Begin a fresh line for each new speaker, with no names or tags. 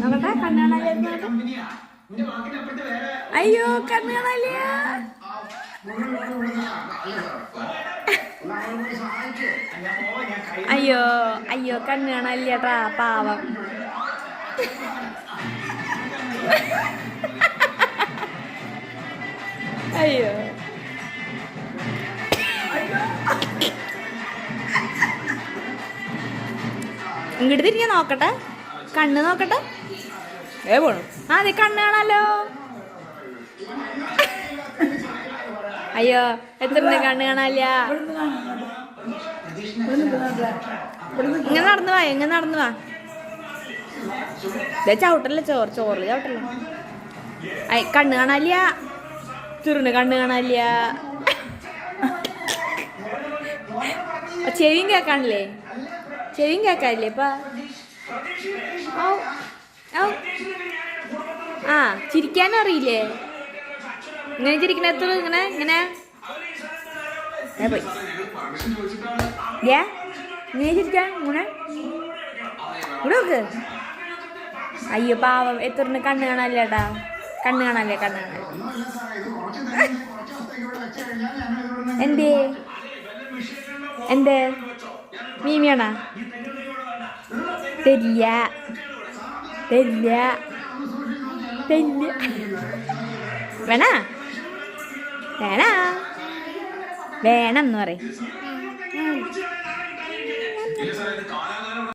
നോക്കട്ടെ കണ്ണ് കാണാനില്ല. അയ്യോ കണ്ണ് കാണാനില്ല. അയ്യോ അയ്യോ കണ്ണ് കാണാനില്ലേട്ടാ പാവം. അയ്യോ ഇങ്ങോട്ട് തിരിഞ്ഞ നോക്കട്ടെ, കണ്ണ് നോക്കട്ടെ. പോണു. അതെ കണ്ണ് കാണാലോ. അയ്യോ എത്ര കണ്ണ് കാണാനില്ല. ഇങ്ങനെ നടന്നു വാ, ഇങ്ങനെ നടന്നു വാ. ചവിട്ടല്ലേ ചോറില് ചവിട്ടല്ലേ. കണ്ണ് കാണാനില്ല. ചെറുണ്ട് കണ്ണ് കാണാനില്ല. ചെവിയും കേക്കാണില്ലേ? ചെവിയും കേക്കാനില്ലേ ഇപ്പ? ആ ചിരിക്കാനും അറിയില്ലേ? ഇങ്ങനെ ചിരിക്കണ എത്ര ഇങ്ങനെ ഇങ്ങനെ പോയി ഇങ്ങനെ ചിരിക്കാൻ ഇങ്ങനെ ഇവിടെ നോക്ക്. അയ്യോ പാവം എത്ര കണ്ണ് കാണാനില്ലേട്ടാ. കണ്ണ് കാണാനില്ലേ? കണ്ണ് കാണാനില്ല. എന്തേ എന്തേ മീമിയാണാ? തരില്ല തരില്ല തരില്ല. വേണ വേണ വേണം എന്ന് പറയും.